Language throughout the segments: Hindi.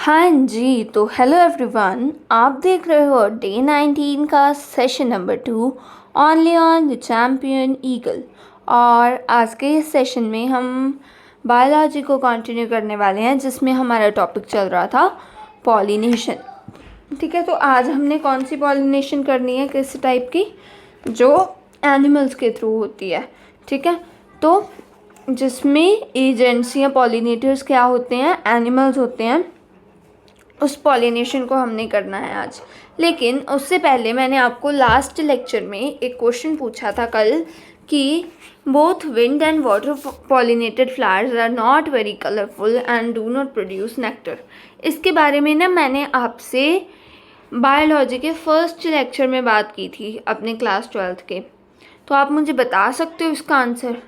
हाँ जी, तो हेलो एवरीवन, आप देख रहे हो डे 19 का session number 2 only on the champion eagle. और आज के इस सेशन में हम बायोलॉजी को कंटिन्यू करने वाले हैं, जिसमें हमारा टॉपिक चल रहा था पॉलिनेशन। ठीक है, तो आज हमने कौन सी पॉलिनेशन करनी है, किस टाइप की, जो एनिमल्स के थ्रू होती है। ठीक है, तो जिसमें एजेंट्स या पॉलिनेटर्स क्या होते हैं, एनिमल्स होते हैं, उस पॉलिनेशन को हमने करना है आज। लेकिन उससे पहले मैंने आपको लास्ट लेक्चर में एक क्वेश्चन पूछा था कल कि both wind and water pollinated flowers are not very colourful and do not produce nectar. इसके बारे में ना मैंने आपसे बायोलॉजी के फर्स्ट लेक्चर में बात की थी, अपने क्लास 12th के। तो आप मुझे बता सकते हो इसका आंसर?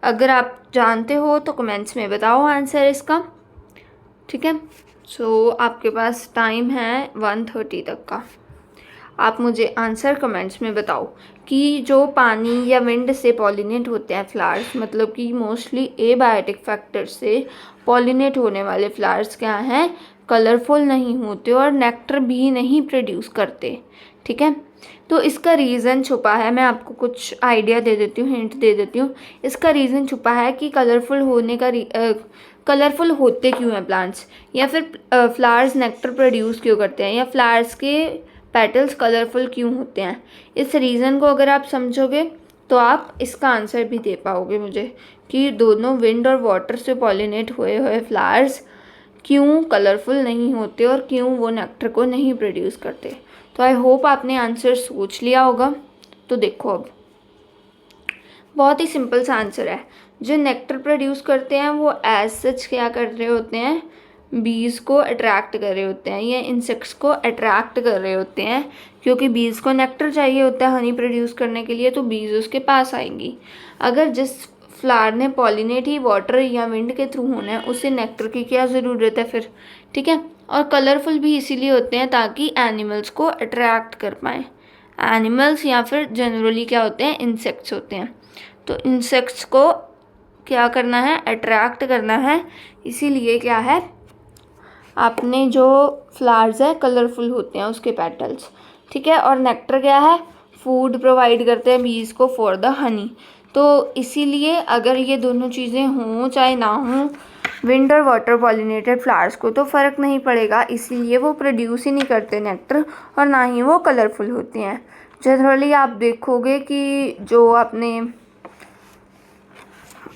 अगर आप जानते हो तो कमेंट्स में बताओ आंसर इसका। ठीक है, सो आपके पास टाइम है 1:30 तक का। आप मुझे आंसर कमेंट्स में बताओ कि जो पानी या विंड से पॉलिनेट होते हैं फ्लावर्स, मतलब कि मोस्टली एबायोटिक फैक्टर से पॉलिनेट होने वाले फ्लावर्स क्या हैं, कलरफुल नहीं होते और नेक्टर भी नहीं प्रोड्यूस करते। ठीक है, तो इसका रीज़न छुपा है, मैं आपको कुछ आइडिया दे देती हूँ, हिंट दे देती हूँ। इसका रीज़न छुपा है कि कलरफुल होने का कलरफुल होते क्यों हैं प्लांट्स, या फिर फ्लावर्स नेक्टर प्रोड्यूस क्यों करते हैं, या फ्लावर्स के पेटल्स कलरफुल क्यों होते हैं। इस रीज़न को अगर आप समझोगे तो आप इसका आंसर भी दे पाओगे मुझे कि दोनों विंड और वाटर से पॉलिनेट हुए हुए फ्लावर्स क्यों कलरफुल नहीं होते और क्यों वो नेक्टर को नहीं प्रोड्यूस करते। तो आई होप आपने आंसर सोच लिया होगा। तो देखो, अब बहुत ही सिंपल सा आंसर है। जो नेक्टर प्रोड्यूस करते हैं वो एज सच क्या कर रहे होते हैं, बीज को अट्रैक्ट कर रहे होते हैं या इंसेक्ट्स को अट्रैक्ट कर रहे होते हैं, क्योंकि बीज को नेक्टर चाहिए होता है हनी प्रोड्यूस करने के लिए, तो बीज उसके पास आएंगी। अगर जिस फ्लावर ने पॉलिनेट ही वाटर या विंड के थ्रू होना है, उसे नेक्टर की क्या ज़रूरत है फिर। ठीक है, और कलरफुल भी इसीलिए होते हैं ताकि एनिमल्स को अट्रैक्ट कर पाएँ। एनिमल्स या फिर जनरली क्या होते हैं, इंसेक्ट्स होते हैं। तो इंसेक्ट्स को क्या करना है, अट्रैक्ट करना है, इसीलिए क्या है, आपने जो फ्लावर्स है कलरफुल होते हैं उसके पेटल्स। ठीक है, और नेक्टर क्या है, फूड प्रोवाइड करते हैं बीज को फॉर द हनी। तो इसीलिए अगर ये दोनों चीज़ें हों चाहे ना हों, विंड और वाटर पॉलिनेटेड फ्लावर्स को तो फ़र्क नहीं पड़ेगा, इसीलिए वो प्रोड्यूस ही नहीं करते नेक्टर, और ना ही वो कलरफुल होते हैं। जनरली आप देखोगे कि जो आपने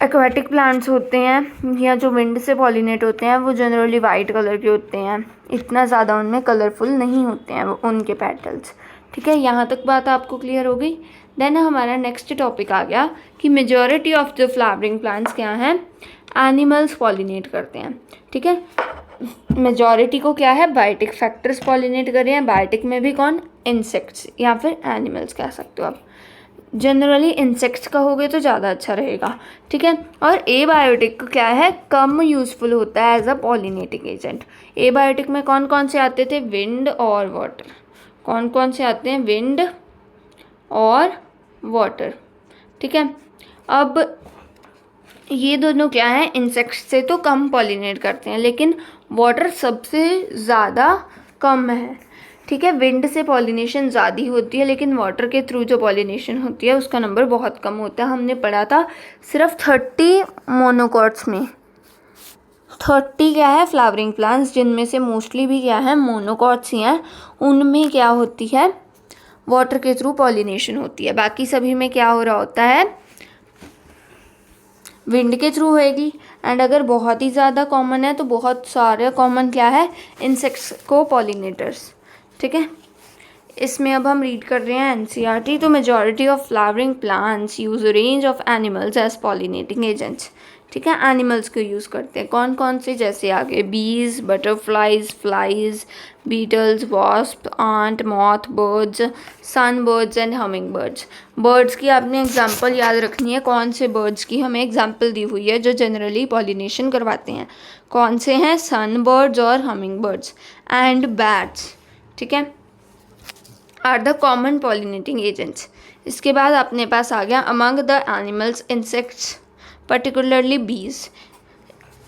एक्वाटिक प्लांट्स होते हैं या जो विंड से पॉलिनेट होते हैं वो जनरली वाइट कलर के होते हैं, इतना ज़्यादा उनमें कलरफुल नहीं होते हैं उनके पेटल्स। ठीक है, यहाँ तक बात आपको क्लियर हो गई। देन हमारा नेक्स्ट टॉपिक आ गया कि majority of the flowering plants क्या हैं, एनिमल्स पॉलिनेट करते हैं। ठीक है, मेजॉरिटी को क्या है, बायोटिक फैक्टर्स पॉलिनेट कर रहे हैं। बायोटिक में भी कौन, इंसेक्ट्स या फिर एनिमल्स कह सकते हो आप। जनरली इंसेक्ट्स कहोगे तो ज़्यादा अच्छा रहेगा। ठीक है, और एबायोटिक क्या है, कम यूज़फुल होता है as a pollinating agent. Abiotic में कौन कौन से आते थे, विंड और वाटर। कौन कौन से आते हैं, विंड और वाटर। ठीक है, अब ये दोनों क्या है, इंसेक्ट्स से तो कम पॉलिनेट करते हैं, लेकिन वाटर सबसे ज़्यादा कम है। ठीक है, विंड से पॉलिनेशन ज़्यादा होती है, लेकिन वाटर के थ्रू जो पॉलिनेशन होती है उसका नंबर बहुत कम होता है। हमने पढ़ा था सिर्फ 30 मोनोकॉट्स में, 30 क्या है, फ्लावरिंग प्लांट्स, जिनमें से मोस्टली भी क्या है, मोनोकॉट्स ही हैं, उनमें क्या होती है, वाटर के थ्रू पॉलिनेशन होती है। बाकी सभी में क्या हो रहा होता है, विंड के थ्रू होएगी। एंड अगर बहुत ही ज़्यादा कॉमन है तो बहुत सारे कॉमन क्या है, इंसेक्ट्स को पॉलिनेटर्स। ठीक है, इसमें अब हम रीड कर रहे हैं एनसीईआरटी। तो majority of flowering plants use range of animals as pollinating agents. ठीक है, एनिमल्स को यूज़ करते हैं, कौन कौन से, जैसे आगे bees, butterflies, flies, beetles, wasp, ant, moth, birds, sun birds and humming birds. Birds की आपने एग्जांपल याद रखनी है, कौन से बर्ड्स की हमें एग्जांपल दी हुई है जो जनरली पॉलिनेशन करवाते हैं, कौन से हैं, सन बर्ड्स और हमिंग बर्ड्स। एंड बैट्स, ठीक है, are the common pollinating agents. इसके बाद अपने पास आ गया among the animals insects particularly bees.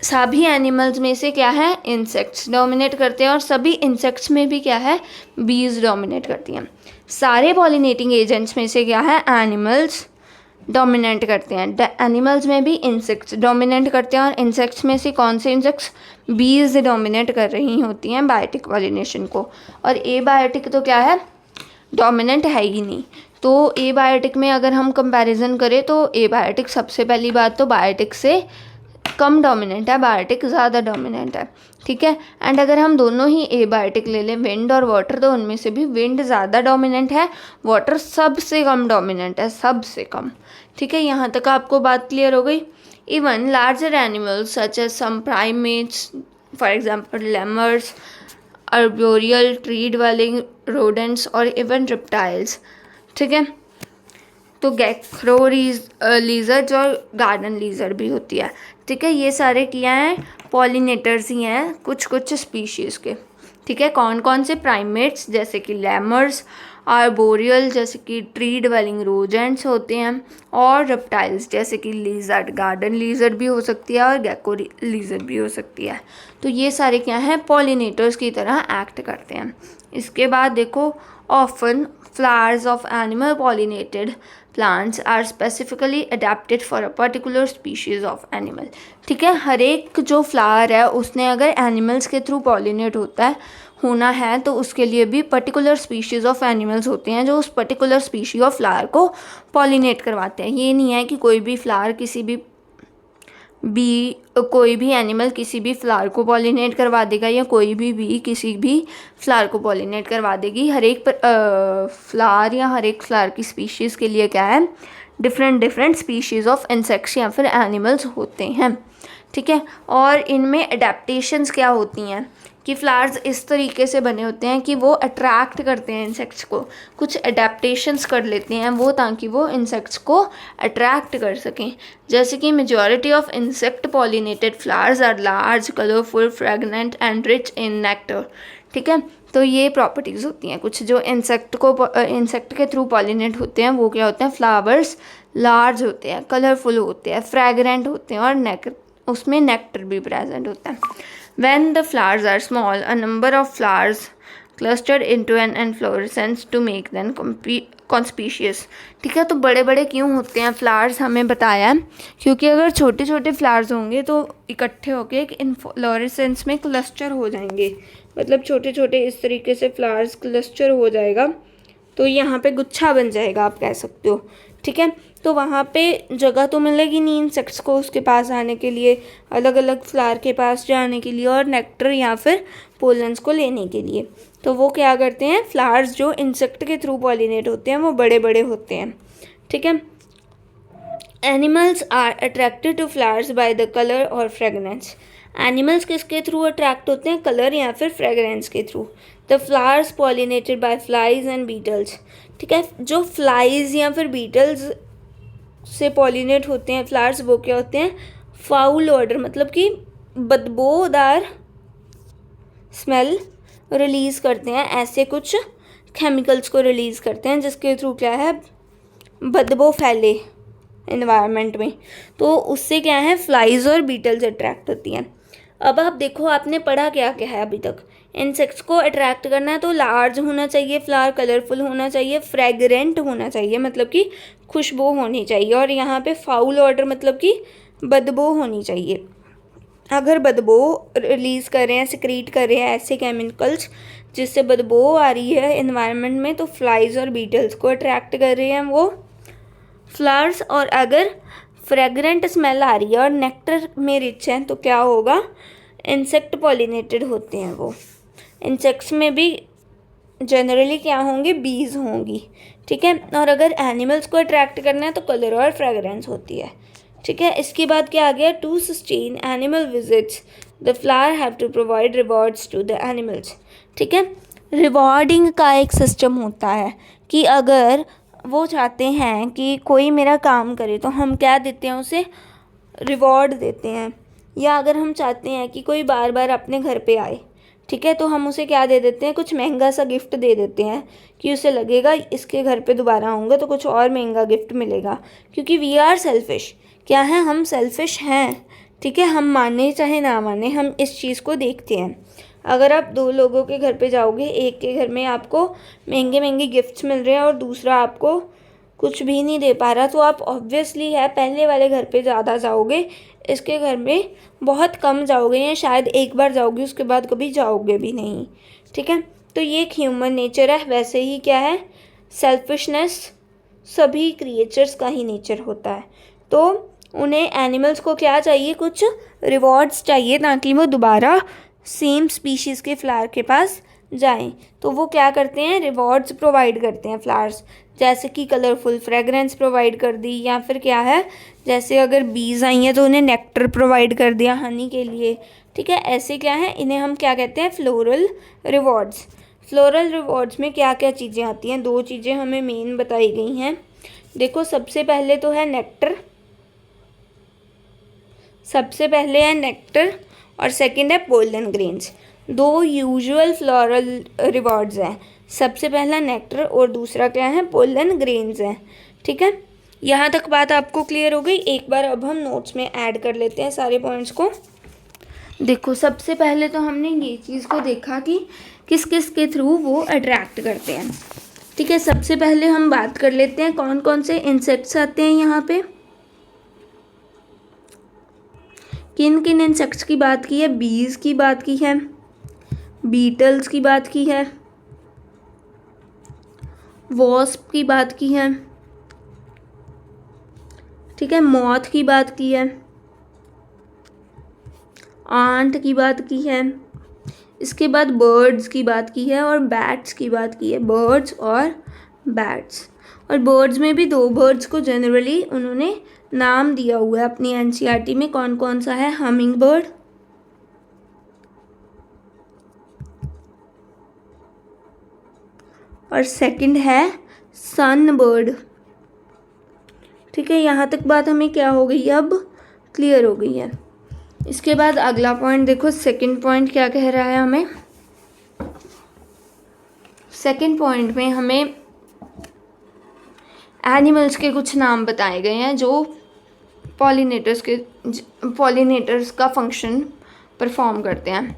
सभी एनिमल्स में से क्या है, इंसेक्ट्स डोमिनेट करते हैं, और सभी इंसेक्ट्स में भी क्या है, बीज डोमिनेट करती हैं। सारे पॉलिनेटिंग एजेंट्स में से क्या है, एनिमल्स डोमिनेट करते हैं। एनिमल्स में भी इंसेक्ट्स डोमिनेट करते हैं, और इंसेक्ट्स में से कौन से इंसेक्ट्स, बीज डोमिनेट कर रही होती हैं बायोटिक पॉलिनेशन को। और एबायोटिक तो क्या है, डोमिनेंट है ही नहीं। तो एबायोटिक में अगर हम कंपैरिजन करें तो एबायोटिक सबसे पहली बात तो बायोटिक से कम डोमिनेंट है, बायोटिक ज़्यादा डोमिनेंट है, ठीक है। एंड अगर हम दोनों ही एबायोटिक ले लें, विंड और वाटर, तो उनमें से भी विंड ज़्यादा डोमिनेंट है, वाटर सबसे कम डोमिनेंट है, सबसे कम, ठीक है। यहाँ तक आपको बात क्लियर हो गई। Even larger animals such as some primates, for example lemurs, arboreal, tree dwelling rodents और इवन रिप्टाइल्स, ठीक है। तो गेक्रो लीजर्ड और गार्डन लीजर्ड भी होती है, ठीक है। ये सारे क्या हैं, पॉलिनेटर्स ही हैं कुछ कुछ स्पीशीज़ के, ठीक है। कौन कौन से, प्राइमेट्स जैसे कि लेमर्स, आर्बोरियल जैसे कि ट्री ड्वेलिंग रोडेंट्स होते हैं, और रेप्टाइल्स जैसे कि लीजर्ड, गार्डन लीजर्ड भी हो सकती है और गेको लीजर्ड भी हो सकती है। तो ये सारे क्या हैं, पॉलिनेटर्स की तरह एक्ट करते हैं। इसके बाद देखो, often flowers of animal pollinated plants are specifically adapted for a particular species of animal, ठीक है। हर एक जो फ्लावर है उसने अगर एनिमल्स के थ्रू पॉलिनेट होना है तो उसके लिए भी पर्टिकुलर स्पीशीज़ ऑफ एनिमल्स होते हैं जो उस पर्टिकुलर स्पीशी ऑफ फ्लावर को पॉलिनेट करवाते हैं। ये नहीं है कि कोई भी फ्लावर कोई भी एनिमल किसी भी फ्लावर को पॉलिनेट करवा देगा, या कोई भी किसी भी फ्लावर को पॉलिनेट करवा देगी। हर एक फ्लावर या हर एक फ्लावर की स्पीशीज़ के लिए क्या है, डिफरेंट स्पीशीज़ ऑफ इंसेक्ट्स या फिर एनिमल्स होते हैं, ठीक है। और इनमें अडेप्टेशंस क्या होती हैं कि फ्लावर्स इस तरीके से बने होते हैं कि वो अट्रैक्ट करते हैं इंसेक्ट्स को, कुछ अडेप्टेशंस कर लेते हैं वो ताकि वो इंसेक्ट्स को अट्रैक्ट कर सकें। जैसे कि majority of insect pollinated flowers are large, colourful, fragrant and rich in nectar, ठीक है। तो ये प्रॉपर्टीज़ होती हैं कुछ जो इंसेक्ट के थ्रू पॉलिनेट होते हैं, वो क्या होते हैं, फ्लावर्स लार्ज होते हैं, कलरफुल होते हैं, फ्रेगरेंट होते हैं, और उसमें नेक्टर भी प्रेजेंट होता है। When the flowers are small, a number of flowers clustered into an inflorescence to make them conspicuous, ठीक है। तो बड़े बड़े क्यों होते हैं फ्लावर्स, हमें बताया है क्योंकि अगर छोटे छोटे फ्लावर्स होंगे तो इकट्ठे होके एक इन्फ्लोरेसेंस में क्लस्टर हो जाएंगे, मतलब छोटे छोटे इस तरीके से फ्लावर्स क्लस्टर हो जाएगा, तो यहाँ पे गुच्छा बन जाएगा, आप कह सकते हो, ठीक है। तो वहाँ पे जगह तो मिलेगी नहीं इंसेक्ट्स को उसके पास आने के लिए, अलग अलग फ्लावर के पास जाने के लिए और नेक्टर या फिर पोलन्स को लेने के लिए। तो वो क्या करते हैं, फ्लावर्स जो इंसेक्ट के थ्रू पॉलिनेट होते हैं वो बड़े बड़े होते हैं, ठीक है। Animals are attracted to flowers by the colour और फ्रेगनेंस। एनिमल्स किसके थ्रू अट्रैक्ट होते हैं, कलर या फिर फ्रेगरेंस के through. The flowers pollinated by flies and beetles, ठीक है। जो फ्लाइज या फिर बीटल्स से पॉलिनेट होते हैं फ्लावर्स, वो क्या होते हैं, फाउल ऑर्डर, मतलब कि बदबूदार स्मेल रिलीज़ करते हैं, ऐसे कुछ केमिकल्स को रिलीज़ करते हैं जिसके थ्रू क्या है, बदबू फैले एनवायरनमेंट में, तो उससे क्या है, फ्लाइज और बीटल्स अट्रैक्ट होती हैं। अब आप देखो आपने पढ़ा क्या क्या है अभी तक, इंसेक्ट्स को अट्रैक्ट करना है तो लार्ज होना चाहिए फ्लावर, कलरफुल होना चाहिए, फ्रेगरेंट होना चाहिए मतलब कि खुशबू होनी चाहिए, और यहाँ पे फाउल ऑर्डर मतलब कि बदबू होनी चाहिए। अगर बदबू रिलीज़ कर रहे हैं, सिक्रीट कर रहे हैं ऐसे केमिकल्स जिससे बदबू आ रही है एनवायरनमेंट में, तो फ्लाइज और बीटल्स को अट्रैक्ट कर रहे हैं वो फ्लावर्स। और अगर फ्रेगरेंट स्मेल आ रही है और नेक्टर में रिच है तो क्या होगा, इंसेक्ट पॉलिनेटेड होते हैं वो। इंसेक्ट्स में भी जनरली क्या होंगे, बीज होंगी, ठीक है। और अगर एनिमल्स को अट्रैक्ट करना है तो कलर और फ्रेगरेंस होती है, ठीक है। इसके बाद क्या आ गया, to sustain animal visits the flower have to provide rewards to the animals, ठीक है। रिवॉर्डिंग का एक सिस्टम होता है कि अगर वो चाहते हैं कि कोई मेरा काम करे तो हम क्या देते हैं, उसे रिवॉर्ड देते हैं। या अगर हम चाहते हैं कि कोई बार बार अपने घर पे आए, ठीक है, तो हम उसे क्या दे देते हैं, कुछ महंगा सा गिफ्ट दे देते हैं कि उसे लगेगा इसके घर पे दोबारा आऊँगा तो कुछ और महंगा गिफ्ट मिलेगा, क्योंकि वी आर सेल्फिश, क्या है, हम सेल्फिश हैं, ठीक है, हम माने चाहे ना माने, हम इस चीज़ को देखते हैं। अगर आप दो लोगों के घर पे जाओगे, एक के घर में आपको महंगे महंगे गिफ्ट्स मिल रहे हैं और दूसरा आपको कुछ भी नहीं दे पा रहा, तो आप ऑब्वियसली है पहले वाले घर पे ज़्यादा जाओगे, इसके घर में बहुत कम जाओगे या शायद एक बार जाओगे, उसके बाद कभी जाओगे भी नहीं। ठीक है, तो ये एक ह्यूमन नेचर है। वैसे ही क्या है, सेल्फिशनेस सभी क्रिएचर्स का ही नेचर होता है। तो उन्हें एनिमल्स को क्या चाहिए, कुछ रिवॉर्ड्स चाहिए ताकि वो दोबारा सेम स्पीशीज़ के फ्लावर के पास जाएं। तो वो क्या करते हैं, रिवॉर्ड्स प्रोवाइड करते हैं फ्लावर्स, जैसे कि कलरफुल फ्रेगरेंस प्रोवाइड कर दी, या फिर क्या है, जैसे अगर बीज आई हैं तो उन्हें नेक्टर प्रोवाइड कर दिया हनी के लिए। ठीक है, ऐसे क्या है, इन्हें हम क्या कहते हैं, फ्लोरल रिवॉर्ड्स। फ्लोरल रिवॉर्ड्स में क्या क्या चीज़ें आती हैं, दो चीज़ें हमें मेन बताई गई हैं। देखो, सबसे पहले तो है नेक्टर, सबसे पहले है नेक्टर और सेकंड है पोलन ग्रेन्स। दो यूजुअल फ्लोरल रिवॉर्ड्स हैं, सबसे पहला नेक्टर और दूसरा क्या है, पोलन ग्रेन्स है। ठीक है, यहाँ तक बात आपको क्लियर हो गई। एक बार अब हम नोट्स में ऐड कर लेते हैं सारे पॉइंट्स को। देखो, सबसे पहले तो हमने ये चीज़ को देखा कि किस किस के थ्रू वो अट्रैक्ट करते हैं। ठीक है, सबसे पहले हम बात कर लेते हैं कौन कौन से इंसेक्ट्स आते हैं यहाँ पे। किन किन इंसेक्ट्स की बात की है, बीज की बात की है, बीटल्स की बात की है, वॉस्प की बात की है, ठीक है, मॉथ की बात की है, आंट की बात की है, इसके बाद बर्ड्स की बात की है और बैट्स की बात की है, बर्ड्स और बैट्स। और बर्ड्स में भी दो बर्ड्स को जनरली उन्होंने नाम दिया हुआ है अपनी एनसीईआरटी में, कौन कौन सा है, हमिंग बर्ड, और सेकंड है सन बर्ड। ठीक है, यहाँ तक बात हमें क्या हो गई, अब क्लियर हो गई है। इसके बाद अगला पॉइंट देखो, सेकंड पॉइंट क्या कह रहा है हमें। सेकंड पॉइंट में हमें एनिमल्स के कुछ नाम बताए गए हैं जो पॉलिनेटर्स का फंक्शन परफॉर्म करते हैं।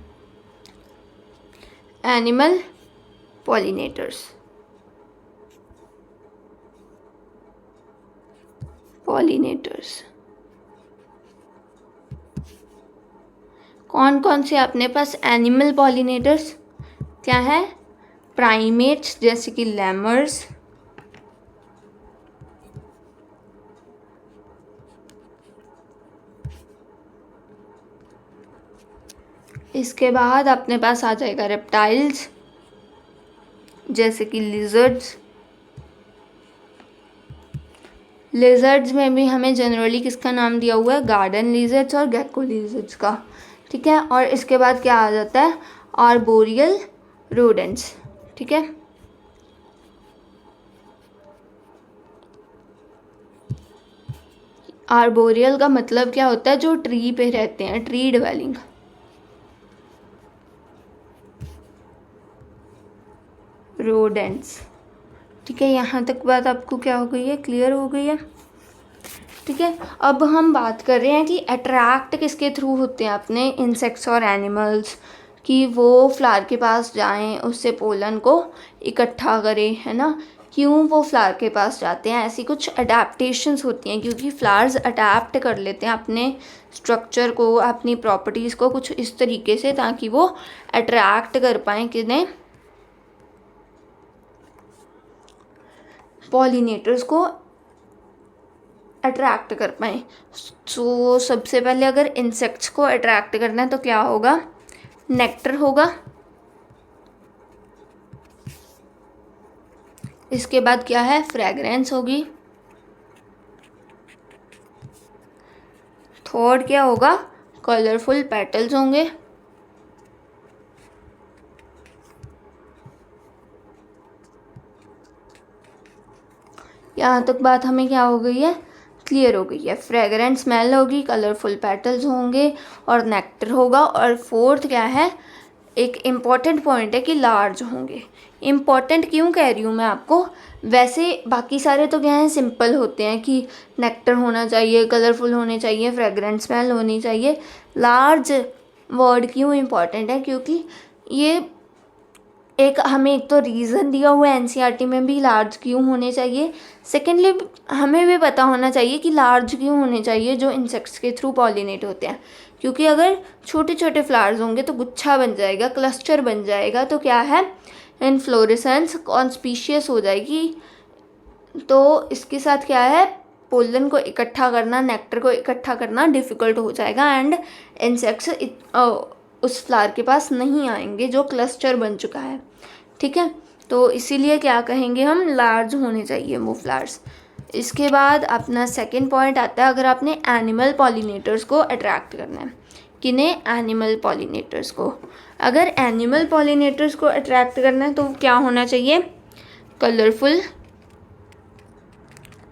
एनिमल पॉलिनेटर्स, कौन कौन से अपने पास एनिमल पॉलिनेटर्स क्या है, प्राइमेट्स जैसे कि लेमर्स, इसके बाद अपने पास आ जाएगा रेप्टाइल्स जैसे कि लिजर्ड्स। लिजर्ड्स में भी हमें जनरली किसका नाम दिया हुआ है, गार्डन लिजर्ड्स और गेको लिजर्ड्स का। ठीक है, और इसके बाद क्या आ जाता है, आर्बोरियल रोडेंट्स। ठीक है, आर्बोरियल का मतलब क्या होता है, जो ट्री पे रहते हैं, ट्री डिवेलिंग। रोडेंट्स। ठीक है, यहाँ तक बात आपको क्या हो गई है, क्लियर हो गई है। ठीक है, अब हम बात कर रहे हैं कि अट्रैक्ट किसके थ्रू होते हैं अपने इंसेक्ट्स और एनिमल्स, कि वो फ्लावर के पास जाएं, उससे पोलन को इकट्ठा करें, है ना। क्यों वो फ्लावर के पास जाते हैं, ऐसी कुछ अडेप्टेशंस होती हैं, क्योंकि फ्लावर्स अडेप्ट कर लेते हैं अपने स्ट्रक्चर को, अपनी प्रॉपर्टीज़ को कुछ इस तरीके से, ताकि वो अट्रैक्ट कर पाएँ किन्हें, पॉलिनेटर्स को अट्रैक्ट कर पाएँ। तो सबसे पहले अगर इंसेक्ट्स को अट्रैक्ट करना है तो क्या होगा, नेक्टर होगा। इसके बाद क्या है, फ्रेगरेंस होगी। थर्ड क्या होगा, कलरफुल पेटल्स होंगे। यहाँ तक बात हमें क्या हो गई है, क्लियर हो गई है। फ्रेगरेंट स्मेल होगी, कलरफुल पेटल्स होंगे और नेक्टर होगा। और फोर्थ क्या है, एक इम्पॉर्टेंट पॉइंट है कि लार्ज होंगे। इम्पॉर्टेंट क्यों कह रही हूँ मैं आपको, वैसे बाकी सारे तो क्या हैं, सिंपल होते हैं कि नेक्टर होना चाहिए, कलरफुल होने चाहिए, फ्रेगरेंट स्मेल होनी चाहिए। लार्ज वर्ड क्यों इम्पॉर्टेंट है, क्योंकि ये एक हमें एक तो रीज़न दिया हुआ है एनसीईआरटी में भी लार्ज क्यों होने चाहिए। सेकेंडली हमें भी पता होना चाहिए कि लार्ज क्यों होने चाहिए जो इंसेक्ट्स के थ्रू पॉलिनेट होते हैं, क्योंकि अगर छोटे छोटे फ्लावर्स होंगे तो गुच्छा बन जाएगा, क्लस्टर बन जाएगा, तो क्या है, इन्फ्लोरेसेंस कॉन्स्पीशियस हो जाएगी। तो इसके साथ क्या है, पोलन को इकट्ठा करना, नेक्टर को इकट्ठा करना डिफ़िकल्ट हो जाएगा एंड इंसेक्ट्स उस फ्लावर के पास नहीं आएंगे जो क्लस्टर बन चुका है। ठीक है, तो इसीलिए क्या कहेंगे हम, लार्ज होने चाहिए वो फ्लावर्स। इसके बाद अपना सेकंड पॉइंट आता है, अगर आपने एनिमल पॉलिनेटर्स को अट्रैक्ट करना है, किन्हें, एनिमल पॉलिनेटर्स को। अगर एनिमल पॉलिनेटर्स को अट्रैक्ट करना है तो क्या होना चाहिए, कलरफुल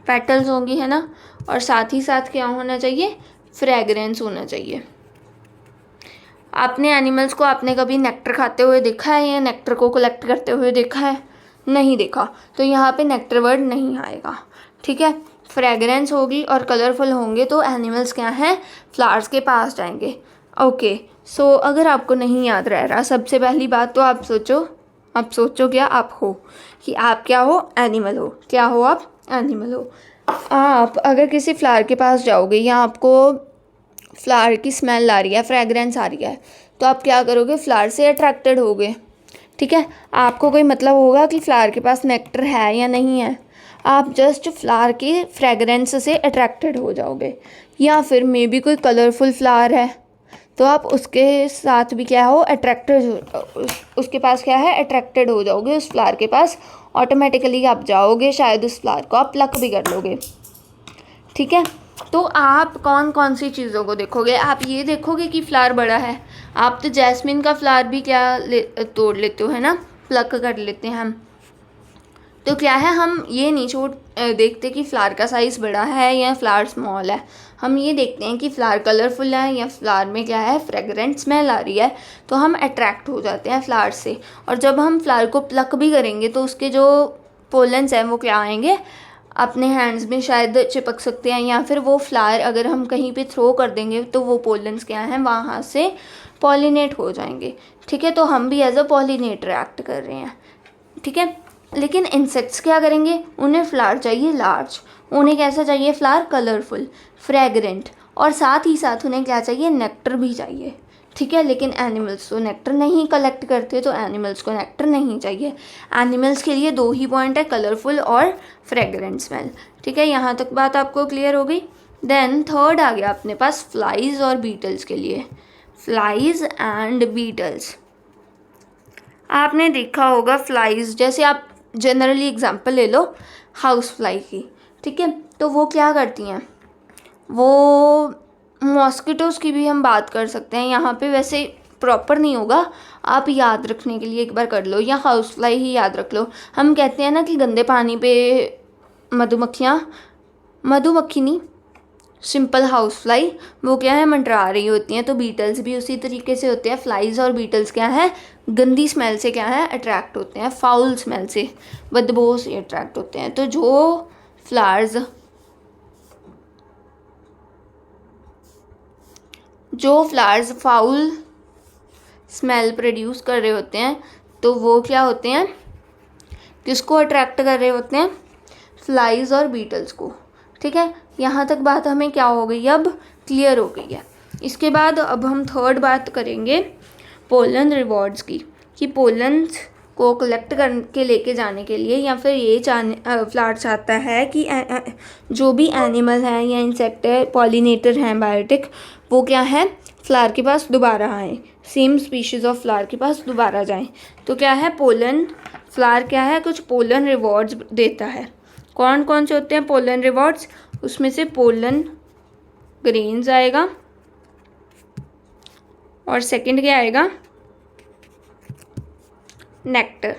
पेटल्स होंगी, है ना, और साथ ही साथ क्या होना चाहिए, फ्रेगरेंस होना चाहिए। आपने एनिमल्स को आपने कभी नेक्टर खाते हुए देखा है या नेक्टर को कलेक्ट करते हुए देखा है, नहीं देखा, तो यहाँ पे नेक्टर वर्ड नहीं आएगा। ठीक है, फ्रेगरेंस होगी और कलरफुल होंगे तो एनिमल्स क्या हैं, फ्लावर्स के पास जाएंगे। ओके, सो अगर आपको नहीं याद रह रहा, सबसे पहली बात तो आप सोचो क्या आप हो, कि आप क्या हो, एनिमल हो। क्या हो आप, एनिमल हो। आप अगर किसी फ्लावर के पास जाओगे या आपको फ्लावर की स्मेल आ रही है, फ्रेगरेंस आ रही है, तो आप क्या करोगे, फ्लावर से अट्रैक्टेड होगे। ठीक है, आपको कोई मतलब होगा कि फ्लावर के पास नेक्टर है या नहीं है, आप जस्ट फ्लावर की फ्रेगरेंस से अट्रैक्टेड हो जाओगे। या फिर मे बी कोई कलरफुल फ्लावर है तो आप उसके साथ भी क्या हो, उसके पास क्या है, अट्रैक्टेड हो जाओगे उस फ्लावर के पास। ऑटोमेटिकली आप जाओगे, शायद उस फ्लावर को आप प्लक भी कर लोगे। ठीक है, तो आप कौन कौन सी चीज़ों को देखोगे, आप ये देखोगे कि फ्लावर बड़ा है। आप तो जैस्मिन का फ्लावर भी क्या तोड़ लेते हो, है ना, प्लक कर लेते हैं हम। तो क्या है, हम ये नहीं देखते कि फ्लावर का साइज़ बड़ा है या फ्लावर स्मॉल है, हम ये देखते हैं कि फ्लावर कलरफुल है या फ्लावर में क्या है, फ्रेगरेंट स्मेल आ रही है, तो हम अट्रैक्ट हो जाते हैं फ्लावर से। और जब हम फ्लावर को प्लक भी करेंगे तो उसके जो पोलन्स हैं वो क्या आएंगे, अपने हैंड्स में शायद चिपक सकते हैं, या फिर वो फ्लावर अगर हम कहीं पे थ्रो कर देंगे तो वो पोलन्स क्या हैं, वहाँ से पॉलिनेट हो जाएंगे। ठीक है, तो हम भी एज अ पॉलिनेटर एक्ट कर रहे हैं। ठीक है, लेकिन इंसेक्ट्स क्या करेंगे, उन्हें फ्लावर चाहिए लार्ज, उन्हें कैसा चाहिए, फ्लावर कलरफुल, फ्रेगरेंट, और साथ ही साथ उन्हें क्या चाहिए, नेक्टर भी चाहिए। ठीक है, लेकिन एनिमल्स तो नेक्टर नहीं कलेक्ट करते, तो एनिमल्स को नेक्टर नहीं चाहिए। एनिमल्स के लिए दो ही पॉइंट है, कलरफुल और फ्रेगरेंट स्मेल। ठीक है, यहाँ तक बात आपको क्लियर हो गई। देन थर्ड आ गया अपने पास फ्लाइज और बीटल्स के लिए, फ्लाइज एंड बीटल्स। आपने देखा होगा फ्लाइज, जैसे आप जनरली एग्जांपल ले लो हाउस फ्लाई की। ठीक है, तो वो क्या करती हैं, वो मॉस्किटोज़ की भी हम बात कर सकते हैं, यहाँ पे वैसे प्रॉपर नहीं होगा, आप याद रखने के लिए एक बार कर लो, या हाउस फ्लाई ही याद रख लो। हम कहते हैं ना कि गंदे पानी पे मधुमक्खी नहीं, सिंपल हाउस फ्लाई, वो क्या है, मंडरा रही होती हैं। तो बीटल्स भी उसी तरीके से होते हैं। फ्लाइज और बीटल्स क्या है, गंदी स्मेल से क्या है, अट्रैक्ट होते हैं, फाउल स्मेल से, बदबू से अट्रैक्ट होते हैं। तो जो फ्लावर्स फाउल स्मेल प्रोड्यूस कर रहे होते हैं, तो वो क्या होते हैं, किसको अट्रैक्ट कर रहे होते हैं, फ्लाइज और बीटल्स को। ठीक है, यहाँ तक बात हमें क्या हो गई, अब क्लियर हो गई है। इसके बाद अब हम थर्ड बात करेंगे पोलन रिवॉर्ड्स की, कि पोलन्स को कलेक्ट करके लेके जाने के लिए, या फिर ये फ्लावर चाहता है कि जो भी एनिमल है या इंसेक्ट है, पॉलिनेटर हैं, बायोटिक, वो क्या है, फ्लावर के पास दोबारा आए, सेम स्पीशीज़ ऑफ फ्लावर के पास दोबारा जाएं। तो क्या है, पोलन फ्लावर क्या है, कुछ पोलन रिवॉर्ड्स देता है। कौन कौन से होते हैं पोलन रिवॉर्ड्स, उसमें से पोलन ग्रेन्स आएगा, और सेकंड क्या आएगा, नेक्टर।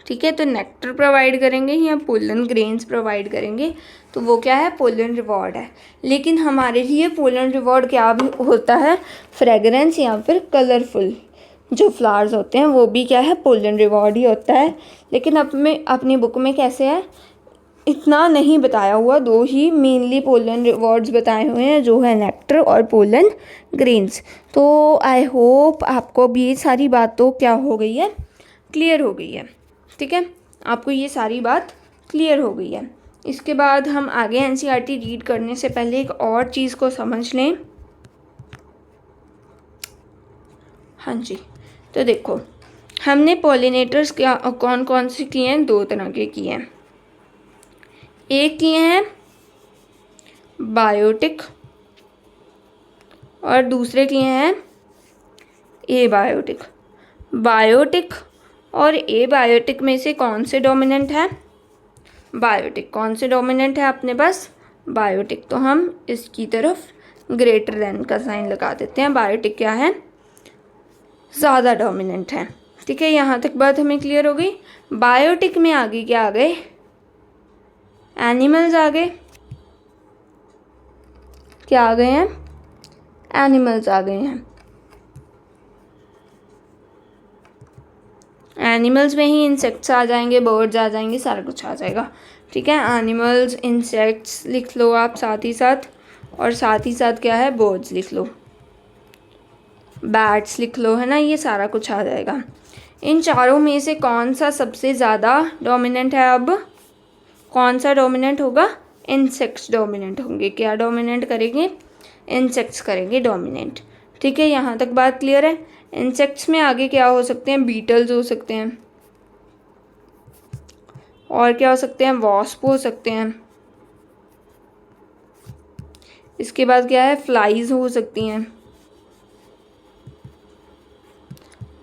ठीक है, तो नेक्टर प्रोवाइड करेंगे या पोलन ग्रेन्स प्रोवाइड करेंगे, तो वो क्या है, पोलन रिवॉर्ड है। लेकिन हमारे लिए पोलन रिवॉर्ड क्या भी होता है, फ्रेगरेंस या फिर कलरफुल। जो फ्लावर्स होते हैं वो भी क्या है, पोलन रिवॉर्ड ही होता है। लेकिन अब में अपनी बुक में कैसे है, इतना नहीं बताया हुआ, दो ही मेनली पोलन रिवॉर्ड्स बताए हुए हैं, जो है नेक्टर और पोलन ग्रेन्स। तो आई होप आपको अब ये सारी बात तो क्या हो गई है, क्लियर हो गई है। ठीक है, आपको ये सारी बात क्लियर हो गई है। इसके बाद हम आगे एनसीईआरटी रीड करने से पहले एक और चीज़ को समझ लें। हाँ जी, तो देखो हमने पॉलिनेटर्स क्या कौन कौन से किए हैं, दो तरह के किए हैं। एक किए हैं बायोटिक और दूसरे किए हैं एबायोटिक। बायोटिक और एबायोटिक में से कौन से डोमिनेंट है, बायोटिक। कौन से डोमिनेंट है अपने पास, बायोटिक। तो हम इसकी तरफ ग्रेटर देन का साइन लगा देते हैं। बायोटिक क्या है, ज़्यादा डोमिनेंट है। ठीक है, यहाँ तक बात हमें क्लियर हो गई। बायोटिक में आगे क्या आ गए, एनिमल्स आ गए। क्या आ गए हैं, एनिमल्स आ गए हैं। एनिमल्स में ही इंसेक्ट्स आ जाएंगे, बर्ड्स आ जाएंगे, सारा कुछ आ जाएगा। ठीक है, एनिमल्स, इंसेक्ट्स लिख लो आप साथ ही साथ, और साथ ही साथ क्या है, बर्ड्स लिख लो, बैट्स लिख लो, है ना, ये सारा कुछ आ जाएगा। इन चारों में से कौन सा सबसे ज़्यादा डोमिनेंट है, अब कौन सा डोमिनेंट होगा, इंसेक्ट्स डोमिनेंट होंगे। क्या डोमिनेंट करेंगे, इंसेक्ट्स करेंगे डोमिनेंट। ठीक है, यहाँ तक बात क्लियर है। इंसेक्ट्स में आगे क्या हो सकते हैं, बीटल्स हो सकते हैं, और क्या हो सकते हैं, वॉस्प हो सकते हैं। इसके बाद क्या है, फ्लाइज हो सकती हैं।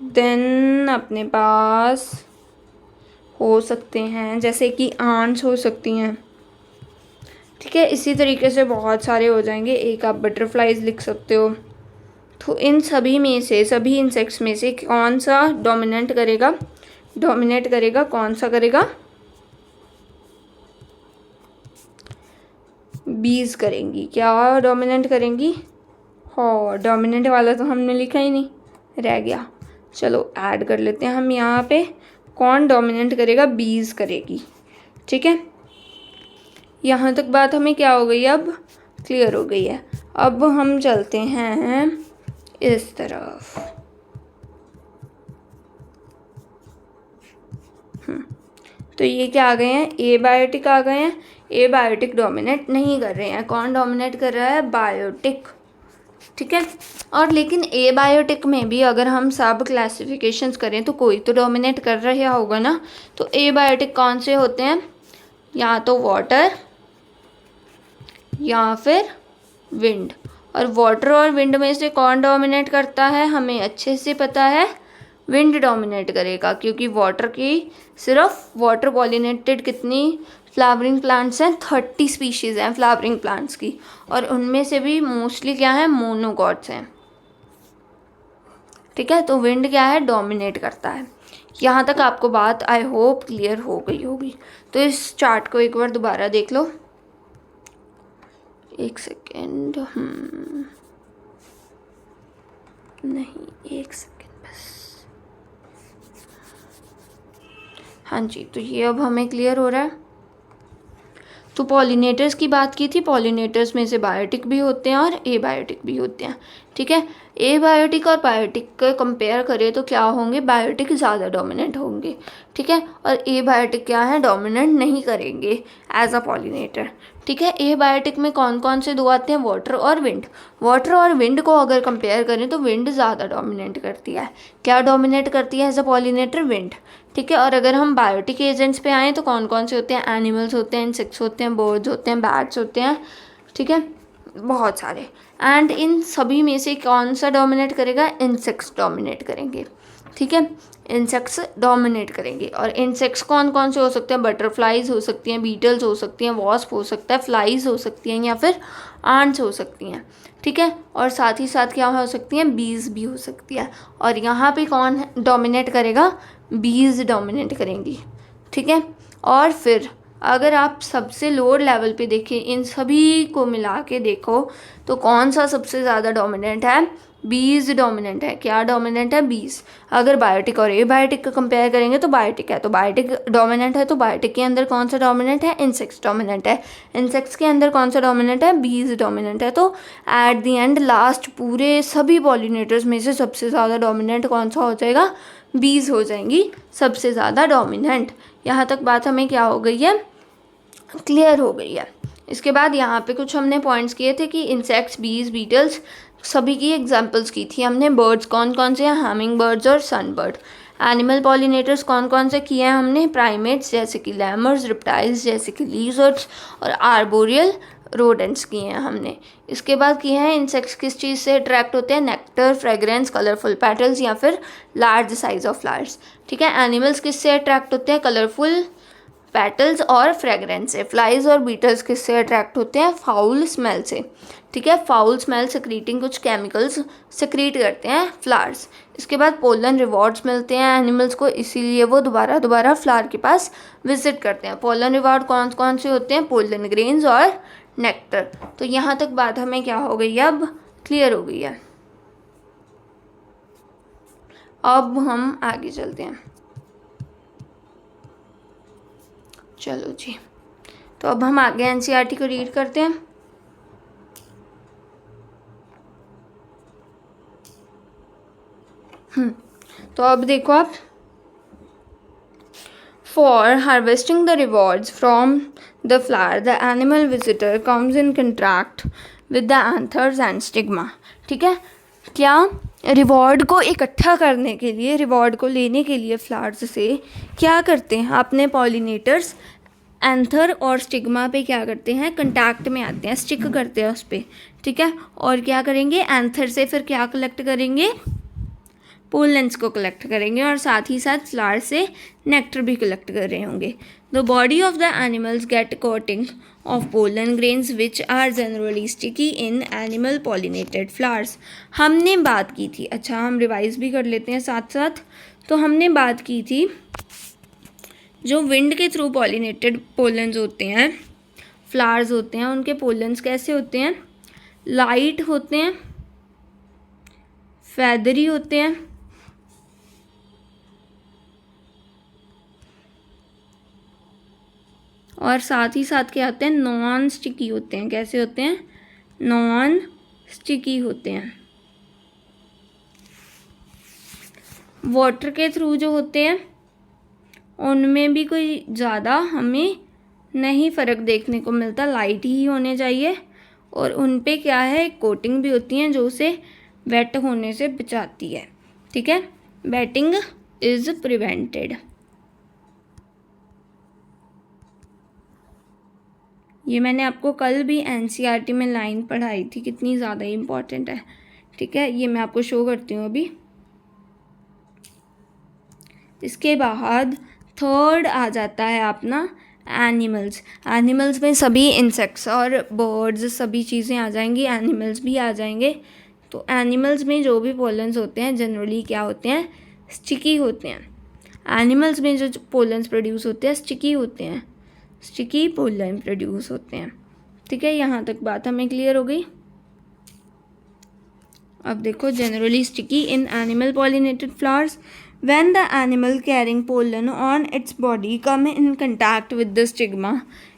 देन अपने पास हो सकते हैं जैसे कि आंट्स हो सकती हैं। ठीक है, इसी तरीके से बहुत सारे हो जाएंगे। एक आप बटरफ्लाइज लिख सकते हो। तो इन सभी में से, सभी इंसेक्ट्स में से कौन सा डोमिनेट करेगा, कौन सा करेगा, बीज करेंगी। क्या डोमिनेंट करेंगी, हाँ, डोमिनेंट वाला तो हमने लिखा ही नहीं, रह गया। चलो ऐड कर लेते हैं हम यहाँ पे, कौन डोमिनेंट करेगा, बीज करेगी। ठीक है, यहाँ तक बात हमें क्या हो गई, अब क्लियर हो गई है। अब हम चलते हैं इस तरफ। तो ये क्या आ गए हैं, एबायोटिक आ गए हैं। एबायोटिक डोमिनेट नहीं कर रहे हैं, कौन डोमिनेट कर रहा है, बायोटिक। ठीक है, और लेकिन एबायोटिक में भी अगर हम सब क्लासिफिकेशंस करें तो कोई तो डोमिनेट कर रहा होगा ना। तो एबायोटिक कौन से होते हैं, या तो वाटर या फिर विंड। और वाटर और विंड में से कौन डोमिनेट करता है, हमें अच्छे से पता है, विंड डोमिनेट करेगा, क्योंकि वाटर की सिर्फ वाटर पॉलिनेटेड कितनी फ्लावरिंग प्लांट्स हैं, 30 स्पीशीज़ हैं फ्लावरिंग प्लांट्स की, और उनमें से भी मोस्टली क्या है, मोनोकॉट्स हैं। ठीक है, तो विंड क्या है, डोमिनेट करता है। यहाँ तक आपको बात आई होप क्लियर हो गई होगी। तो इस चार्ट को एक बार दोबारा देख लो, एक सेकेंड, नहीं, एक सेकेंड बस। हाँ जी, तो ये अब हमें क्लियर हो रहा है। तो पॉलिनेटर्स की बात की थी, पॉलिनेटर्स में से बायोटिक भी होते हैं और एबायोटिक भी होते हैं। ठीक है, एबायोटिक और बायोटिक का कंपेयर करें तो क्या होंगे, बायोटिक ज़्यादा डोमिनेंट होंगे। ठीक है, और एबायोटिक क्या है, डोमिनेंट नहीं करेंगे एज अ पॉलिनेटर। ठीक है, एबायोटिक में कौन कौन से दो आते हैं, वाटर और विंड। वाटर और विंड को अगर कंपेयर करें तो विंड ज़्यादा डोमिनेट करती है। क्या डोमिनेट करती है एज अ पॉलिनेटर, विंड। ठीक है, और अगर हम बायोटिक एजेंट्स पे आएँ तो कौन कौन से होते हैं, एनिमल्स होते हैं, इंसेक्ट्स होते हैं, बर्ड्स होते हैं, बैट्स होते हैं। ठीक है, बहुत सारे। एंड इन सभी में से कौन सा डोमिनेट करेगा, इंसेक्ट्स डोमिनेट करेंगे। ठीक है, इंसेक्ट्स डोमिनेट करेंगे। और इंसेक्ट्स कौन कौन से हो सकते हैं, बटरफ्लाइज हो सकती हैं, बीटल्स हो सकती हैं, वॉस्प हो सकता है, फ्लाइज हो सकती हैं, या फिर आंट्स हो सकती हैं। ठीक है, और साथ ही साथ क्या हो सकती हैं, बीज भी हो सकती है। और यहाँ पे कौन डोमिनेट करेगा, बीज डोमिनेट करेंगी। ठीक है, और फिर अगर आप सबसे लोअर लेवल पे देखें, इन सभी को मिला के देखो तो कौन सा सबसे ज़्यादा डोमिनेंट है, बीज डोमिनेंट है। क्या डोमिनेंट है? बीज। अगर बायोटिक और एबायोटिक का कंपेयर करेंगे तो बायोटिक है, तो बायोटिक डोमिनेंट है, तो बायोटिक के अंदर कौन सा डोमिनेंट है? इंसेक्ट्स डोमिनेंट है। इंसेक्ट्स के अंदर कौन सा डोमिनेंट है? बीज डोमिनेंट है। तो एट द एंड लास्ट पूरे सभी पॉलिनेटर्स में से सबसे ज़्यादा डोमिनेंट कौन सा हो जाएगा? बीज हो जाएंगी सबसे ज़्यादा डोमिनेंट। यहाँ तक बात हमें क्या हो गई है? क्लियर हो गई है। इसके बाद यहाँ पे कुछ हमने पॉइंट्स किए थे कि इंसेक्ट्स, बीज, बीटल्स सभी की एग्जांपल्स की थी हमने। बर्ड्स कौन कौन से हैं? हमिंग बर्ड्स और सनबर्ड। एनिमल पॉलिनेटर्स कौन कौन से किए हैं हमने? प्राइमेट्स जैसे कि लैमर्स, रिप्टाइल्स जैसे कि लीजर्ड्स और आर्बोरियल रोडेंट्स किए हैं हमने। इसके बाद किए हैं इंसेक्ट्स किस चीज़ से अट्रैक्ट होते हैं? नेक्टर, फ्रेग्रेंस, कलरफुल पेटल्स या फिर लार्ज साइज ऑफ फ्लावर्स। ठीक है। एनिमल्स किससे अट्रैक्ट होते हैं? कलरफुल पेटल्स और फ्रेगरेंस से। फ्लाइज और बीटल्स किससे अट्रैक्ट होते हैं? फाउल स्मेल से। ठीक है। फाउल स्मेल सिक्रीटिंग कुछ केमिकल्स सिक्रीट करते हैं फ्लावर्स। इसके बाद पोलन रिवॉर्ड्स मिलते हैं एनिमल्स को, इसीलिए वो दोबारा दोबारा फ्लावर के पास विजिट करते हैं। पोलन रिवॉर्ड कौन कौन से होते हैं? पोलन ग्रेन्स और नेक्टर। तो यहाँ तक बात हमें क्या हो गई है? अब क्लियर हो गई है। अब हम आगे चलते हैं। चलो जी, तो अब हम आगे एनसीईआरटी को रीड करते हैं। तो अब देखो आप, for harvesting the rewards from the flower the animal visitor comes in contract with the anthers and stigma. ठीक है। क्या रिवॉर्ड को इकट्ठा करने के लिए, रिवॉर्ड को लेने के लिए फ्लावर्स से क्या करते हैं अपने पॉलिनेटर्स? एंथर और स्टिग्मा पे क्या करते हैं? कंटैक्ट में आते हैं, स्टिक करते हैं उस पर। ठीक है। और क्या करेंगे? एंथर से फिर क्या कलेक्ट करेंगे? पोलेंस को कलेक्ट करेंगे और साथ ही साथ फ्लावर से नेक्टर भी कलेक्ट कर रहे होंगे। The body of the animals get coating of pollen grains which are generally sticky in animal pollinated flowers. हमने बात की थी, अच्छा हम रिवाइज भी कर लेते हैं साथ साथ। तो हमने बात की थी जो विंड के थ्रू पॉलिनेटेड पोलन्स होते हैं, फ्लावर्स होते हैं, उनके पोलन्स कैसे होते हैं? लाइट होते हैं, फैदरी होते हैं और साथ ही साथ क्या होते हैं? नॉन स्टिकी होते हैं। कैसे होते हैं? नॉन स्टिकी होते हैं। वाटर के थ्रू जो होते हैं उनमें भी कोई ज़्यादा हमें नहीं फ़र्क देखने को मिलता, लाइट ही होने चाहिए। और उन पे क्या है? कोटिंग भी होती है जो उसे वेट होने से बचाती है। ठीक है। Waiting is prevented. ये मैंने आपको कल भी एनसीईआरटी में लाइन पढ़ाई थी, कितनी ज़्यादा इम्पॉर्टेंट है। ठीक है। ये मैं आपको शो करती हूँ अभी। इसके बाद थर्ड आ जाता है अपना एनिमल्स। एनिमल्स में सभी इंसेक्ट्स और बर्ड्स सभी चीज़ें आ जाएंगी, एनिमल्स भी आ जाएंगे। तो एनिमल्स में जो भी पोलन्स होते हैं जनरली क्या होते हैं? स्टिकी होते हैं। एनिमल्स में जो पोलन्स प्रोड्यूस होते हैं स्टिकी होते हैं, स्टिकी पोलन प्रोड्यूस होते हैं। ठीक है। यहाँ तक बात हमें क्लियर हो गई। अब देखो, generally sticky in animal pollinated flowers when the animal carrying pollen on its body come in contact with the stigma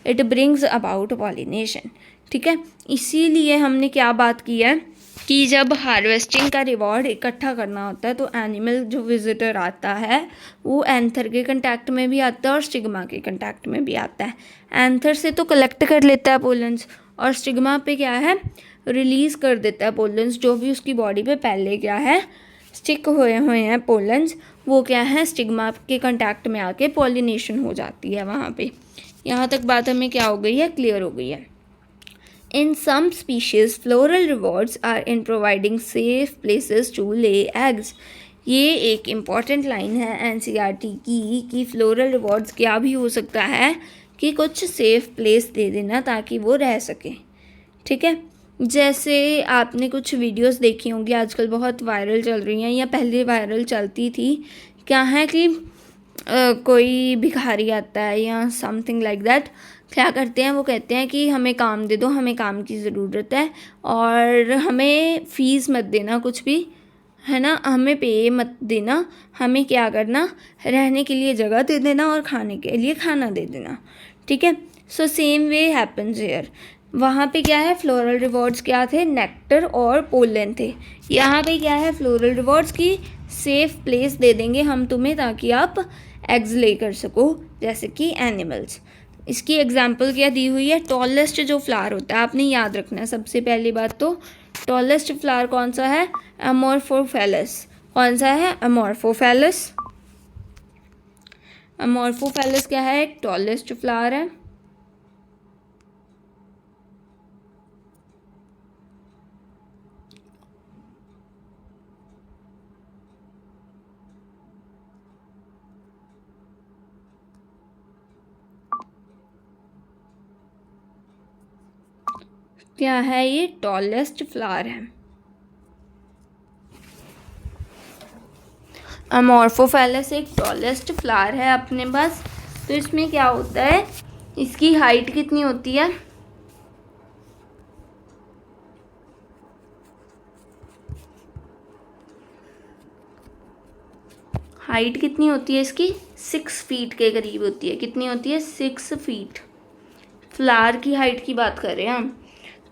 it brings about pollination। ठीक है। इसीलिए हमने क्या बात की है कि जब हार्वेस्टिंग का रिवॉर्ड इकट्ठा करना होता है तो एनिमल जो विजिटर आता है वो एंथर के कंटैक्ट में भी आता है और स्टिग्मा के कंटैक्ट में भी आता है। एंथर से तो कलेक्ट कर लेता है पोलन्स और स्टिग्मा पे क्या है? रिलीज़ कर देता है पोलन्स। जो भी उसकी बॉडी पे पहले क्या है? स्टिक हुए हैं पोलन्स, वो क्या है? स्टिग्मा के कंटैक्ट में आके पॉलिनेशन हो जाती है वहाँ पे। यहाँ तक बात हमें क्या हो गई है? क्लियर हो गई है। In some species floral rewards are in providing safe places to lay eggs. ये एक इम्पॉर्टेंट लाइन है एनसीईआरटी की कि फ्लोरल रिवॉर्ड्स क्या भी हो सकता है कि कुछ सेफ प्लेस दे देना ताकि वो रह सकें। ठीक है। जैसे आपने कुछ वीडियोस देखी होंगी, आजकल बहुत वायरल चल रही हैं या पहले वायरल चलती थी। क्या है कि कोई भिखारी आता है या समथिंग लाइक दैट, क्या करते हैं, वो कहते हैं कि हमें काम दे दो, हमें काम की ज़रूरत है और हमें फ़ीस मत देना कुछ भी, है ना, हमें पे मत देना, हमें क्या करना, रहने के लिए जगह दे देना और खाने के लिए खाना दे देना, ठीक है। So same way happens here. वहाँ पे क्या है, फ्लोरल रिवॉर्ड्स क्या थे, नेक्टर और पोलन थे। यहाँ पे क्या है, फ्लोरल रिवॉर्ड्स की सेफ प्लेस दे देंगे हम तुम्हें ताकि आप एग्स ले कर सको, जैसे कि एनिमल्स। इसकी एग्जाम्पल क्या दी हुई है, टॉलेस्ट जो फ्लावर होता है, आपने याद रखना है सबसे पहली बात तो टॉलेस्ट फ्लावर कौन सा है, अमोर्फोफेलस। कौन सा है, अमोर्फोफेलस। अमोर्फोफेलस क्या है, एक टॉलेस्ट फ्लावर है। क्या है, ये टॉलेस्ट फ्लावर है। अमोर्फोफेलस एक टॉलेस्ट फ्लावर है अपने पास। तो इसमें क्या होता है, इसकी हाइट कितनी होती है, हाइट कितनी होती है इसकी, 6 फीट के करीब होती है। कितनी होती है, 6 फीट। फ्लावर की हाइट की बात कर रहे हैं हम,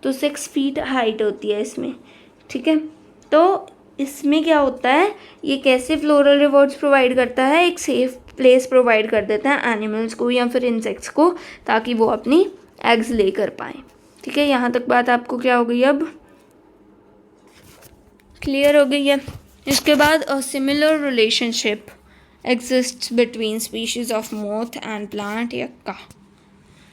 तो 6 फीट हाइट होती है इसमें, ठीक है। तो इसमें क्या होता है, ये कैसे फ्लोरल रिवॉर्ड्स प्रोवाइड करता है, एक सेफ प्लेस प्रोवाइड कर देता है एनिमल्स को या फिर इंसेक्ट्स को, ताकि वो अपनी एग्स ले कर पाएँ, ठीक है। यहाँ तक बात आपको क्या हो गई, अब क्लियर हो गई है। इसके बाद a similar relationship exists between species of moth and plant yucca,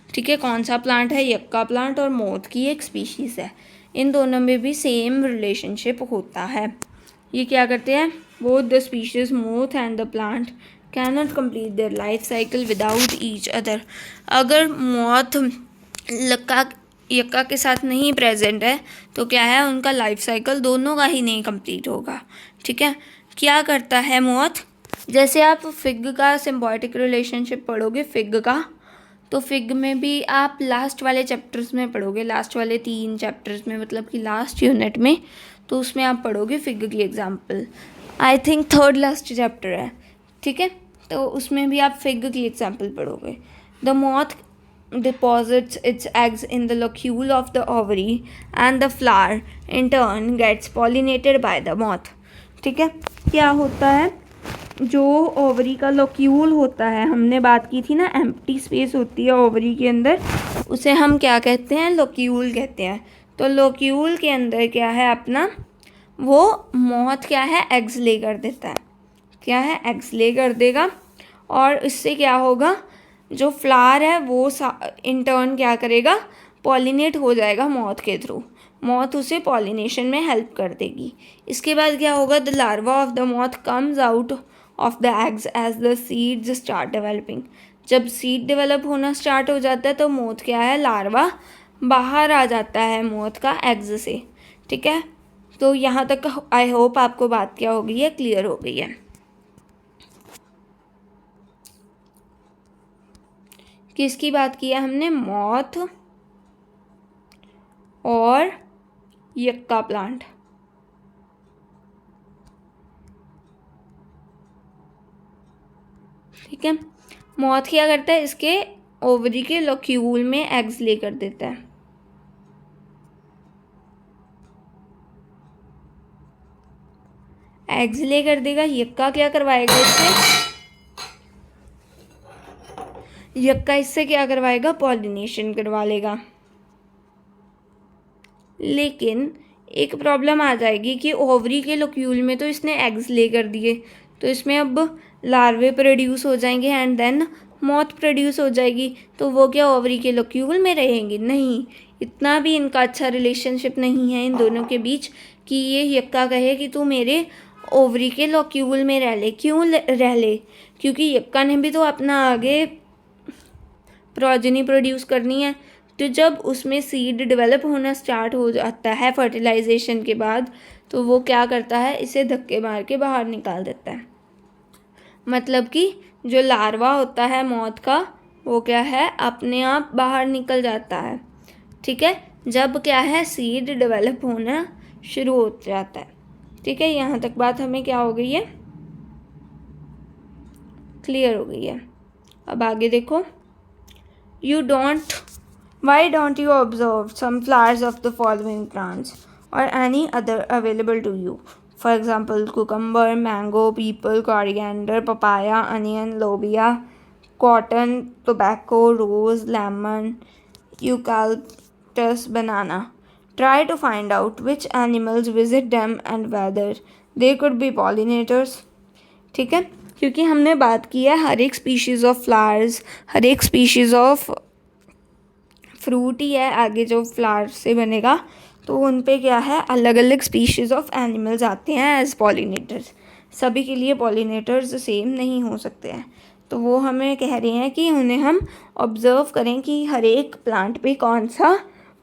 ठीक है। कौन सा प्लांट है, यक्का प्लांट, और मोथ की एक स्पीशीज़ है। इन दोनों में भी सेम रिलेशनशिप होता है। ये क्या करते हैं, both the species moth and the plant can not complete their life cycle without each other. अगर मोथ यक्का के साथ नहीं प्रेजेंट है तो क्या है, उनका लाइफ साइकिल दोनों का ही नहीं कंप्लीट होगा, ठीक है। क्या करता है मोथ, जैसे आप फिग का सिम्बायोटिक रिलेशनशिप पढ़ोगे फिग का, तो फिग में भी आप लास्ट वाले चैप्टर्स में पढ़ोगे, लास्ट वाले 3 चैप्टर्स में, मतलब कि लास्ट यूनिट में, तो उसमें आप पढ़ोगे फिग की example. I think 3rd last chapter है, ठीक है। तो उसमें भी आप फिग की एग्जाम्पल पढ़ोगे। The moth deposits its eggs in the locule of the ovary and the flower in turn gets pollinated by the moth, ठीक है। क्या होता है, जो ओवरी का लोक्यूल होता है, हमने बात की थी ना, एम्प्टी स्पेस होती है ओवरी के अंदर, उसे हम क्या कहते हैं, लोक्यूल कहते हैं। तो लोक्यूल के अंदर क्या है अपना, वो मोथ क्या है, एग्स ले कर देता है, क्या है, एग्स ले कर देगा, और इससे क्या होगा, जो फ्लावर है वो इन टर्न क्या करेगा, पॉलिनेट हो जाएगा मोथ के थ्रू, मोथ उसे पॉलिनेशन में हेल्प कर देगी। इसके बाद क्या होगा, the larva of the moth comes out of the eggs as the seeds start developing. जब सीड डेवलप होना स्टार्ट हो जाता है तो मोथ क्या है, लार्वा बाहर आ जाता है मोथ का एग्स से, ठीक है। तो यहाँ तक आई होप आपको बात क्या हो गई है, क्लियर हो गई है। किसकी बात की है हमने, मोथ और यक्का प्लांट, ठीक है। मोथ क्या करता है, इसके ओवरी के लोक्यूल में एग्स लेकर देता है, एग्स लेकर देगा। यक्का क्या करवाएगा इससे, यक्का इससे क्या करवाएगा, पॉलिनेशन करवा लेगा। लेकिन एक प्रॉब्लम आ जाएगी कि ओवरी के लोक्यूल में तो इसने एग्स ले कर दिए, तो इसमें अब लार्वे प्रोड्यूस हो जाएंगे एंड देन मोथ प्रोड्यूस हो जाएगी, तो वो क्या ओवरी के लोक्यूल में रहेंगी, नहीं। इतना भी इनका अच्छा रिलेशनशिप नहीं है इन दोनों के बीच कि ये यक्का कहे कि तू मेरे ओवरी के लोक्यूल में रह ले। क्यों रह ले, क्योंकि यक्का ने भी तो अपना आगे प्रोजेनी प्रोड्यूस करनी है। तो जब उसमें सीड डेवलप होना स्टार्ट हो जाता है फर्टिलाइजेशन के बाद, तो वो क्या करता है, इसे धक्के मार के बाहर निकाल देता है। मतलब कि जो लार्वा होता है मौत का, वो क्या है, अपने आप बाहर निकल जाता है। ठीक है, जब क्या है, सीड डेवलप होना शुरू हो जाता है। ठीक है, यहाँ तक बात हमें क्या हो गई है, क्लियर हो गई है। अब आगे देखो, why don't you observe some flowers of the following plants or any other available to you? For example, cucumber, mango, people, coriander, papaya, onion, lobia, cotton, tobacco, rose, lemon, eucalyptus, banana. Try to find out which animals visit them and whether they could be pollinators. ठीक है, क्योंकि हमने बात की है हर एक स्पीशीज़ ऑफ फ्लावर्स, हर एक स्पीशीज़ ऑफ फ्रूट ही है आगे जो फ्लावर से बनेगा, तो उन पे क्या है, अलग अलग स्पीशीज़ ऑफ एनिमल्स आते हैं एज पॉलिनेटर्स। सभी के लिए पॉलिनेटर्स सेम नहीं हो सकते हैं, तो वो हमें कह रहे हैं कि उन्हें हम ऑब्ज़र्व करें कि हर एक प्लांट पे कौन सा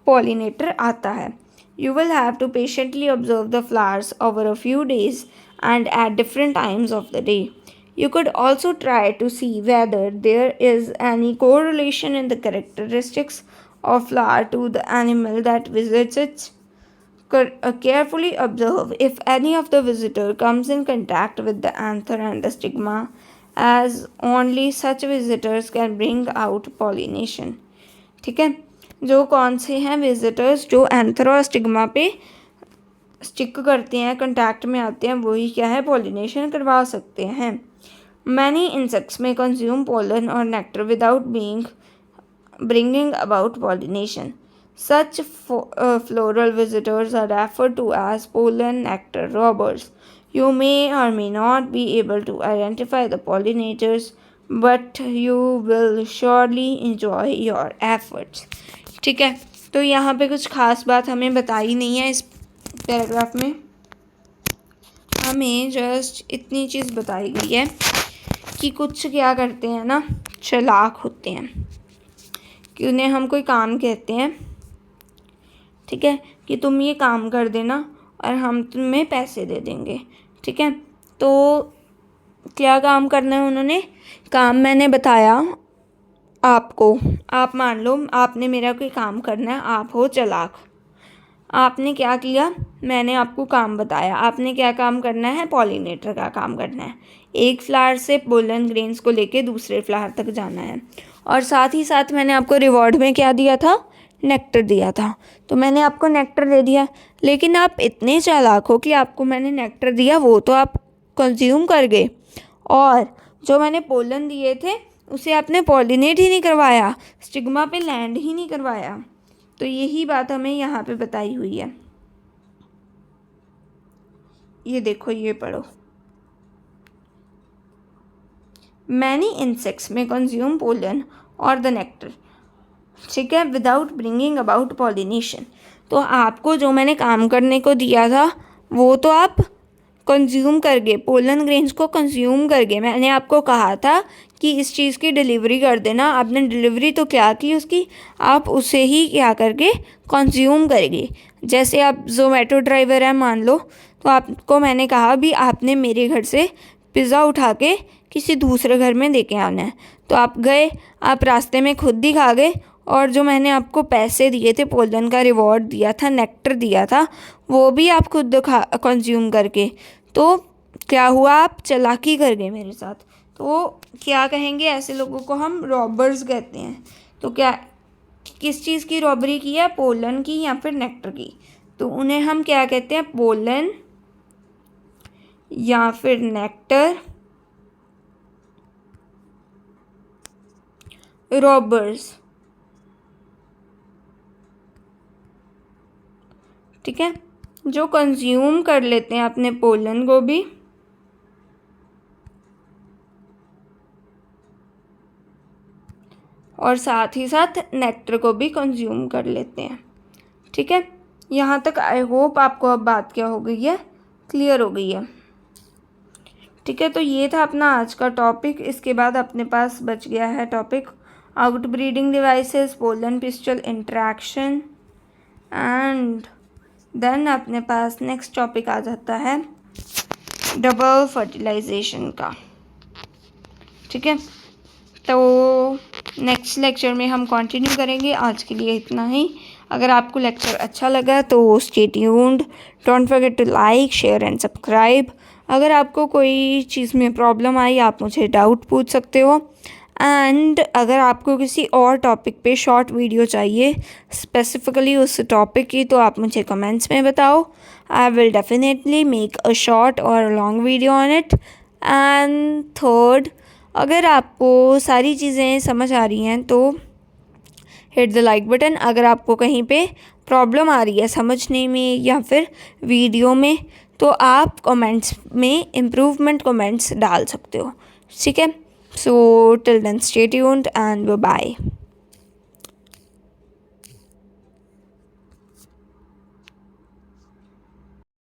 पॉलिनेटर आता है। You will have to patiently observe the flowers over a few days and at different times of the day. You could also try to see whether there is any correlation in the characteristics of flower to the animal that visits it. Carefully observe if any of the visitor comes in contact with the anther and the stigma, as only such visitors can bring out pollination. ठीक है, जो कौन से हैं विजिटर्स जो एंथर और स्टिग्मा पे स्टिक करते हैं, कंटैक्ट में आते हैं, वही क्या है, पॉलिनेशन करवा सकते हैं। मैनी इंसेक्ट्स में कंज्यूम पोलन और nectar without bringing about pollination. Such floral visitors are referred to as pollen nectar robbers. You may or may not be able to identify the pollinators, but you will surely enjoy your efforts. ठीक है, तो यहाँ पे कुछ खास बात हमें बताई नहीं है इस पैराग्राफ में, हमें जस्ट इतनी चीज़ बताई गई है कि कुछ क्या करते हैं ना, चालाक होते हैं, कि उन्हें हम कोई काम कहते हैं, ठीक है, कि तुम ये काम कर देना और हम तुम्हें पैसे दे देंगे। ठीक है, तो क्या काम करना है उन्होंने, काम मैंने बताया आपको, आप मान लो आपने मेरा कोई काम करना है, आप हो चालाक, आपने क्या किया, मैंने आपको काम बताया, आपने क्या काम करना है, पॉलिनेटर का काम करना है, एक फ्लावर से पोलन ग्रेन्स को लेके दूसरे फ्लावर तक जाना है, और साथ ही साथ मैंने आपको रिवॉर्ड में क्या दिया था, नेक्टर दिया था, तो मैंने आपको नेक्टर दे दिया, लेकिन आप इतने चालाक हो कि आपको मैंने नेक्टर दिया वो तो आप कंज्यूम कर गए, और जो मैंने पोलन दिए थे उसे आपने पॉलिनेट ही नहीं करवाया, स्टिग्मा पे लैंड ही नहीं करवाया। तो यही बात हमें यहाँ पे बताई हुई है। ये देखो, ये पढ़ो, मैनी इंसेक्ट्स में कंज्यूम पोलन और द नेक्टर, ठीक है, विदाउट ब्रिंगिंग अबाउट पॉलिनेशन। तो आपको जो मैंने काम करने को दिया था वो तो आप कंज्यूम कर गए, पोलन ग्रेन्स को कंज्यूम कर गए। मैंने आपको कहा था कि इस चीज़ की डिलीवरी कर देना, आपने डिलीवरी तो क्या की उसकी, आप उसे ही क्या करके कंज्यूम करेंगे। जैसे आप जोमेटो ड्राइवर हैं मान लो, तो आपको मैंने कहा भी आपने मेरे घर से पिज़्ज़ा उठा के किसी दूसरे घर में दे के आना है, तो आप गए, आप रास्ते में खुद ही खा गए, और जो मैंने आपको पैसे दिए थे, पोलन का रिवॉर्ड दिया था, नेक्टर दिया था, वो भी आप खुद कंज्यूम करके, तो क्या हुआ, आप चालाकी कर गए मेरे साथ। तो क्या कहेंगे, ऐसे लोगों को हम रॉबर्स कहते हैं। तो क्या, किस चीज़ की रॉबरी की है, पोलन की या फिर नेक्टर की, तो उन्हें हम क्या कहते हैं, पोलन या फिर नेक्टर रॉबर्स। ठीक है, जो कंज्यूम कर लेते हैं अपने पोलन को भी और साथ ही साथ नेक्टर को भी कंज्यूम कर लेते हैं। ठीक है, यहाँ तक आई होप आपको अब बात क्या हो गई है, क्लियर हो गई है। ठीक है, तो ये था अपना आज का टॉपिक। इसके बाद अपने पास बच गया है topic outbreeding devices, pollen pistil interaction, and then अपने पास नेक्स्ट टॉपिक आ जाता है डबल फर्टिलाइजेशन का। ठीक है, तो नेक्स्ट लेक्चर में हम कंटिन्यू करेंगे। आज के लिए इतना ही। अगर आपको लेक्चर अच्छा लगा तो stay tuned, don't forget to like, share and subscribe. अगर आपको कोई चीज़ में प्रॉब्लम आई आप मुझे डाउट पूछ सकते हो। एंड अगर आपको किसी और टॉपिक पे शॉर्ट वीडियो चाहिए स्पेसिफिकली उस टॉपिक की, तो आप मुझे कमेंट्स में बताओ। I will definitely make a short और long video on it. And third, अगर आपको सारी चीज़ें समझ आ रही हैं तो हिट द लाइक बटन। अगर आपको कहीं पे प्रॉब्लम आ रही है समझने में या फिर वीडियो में, तो आप कमेंट्स में इम्प्रूवमेंट कमेंट्स डाल सकते हो। ठीक है, so till then stay tuned and bye.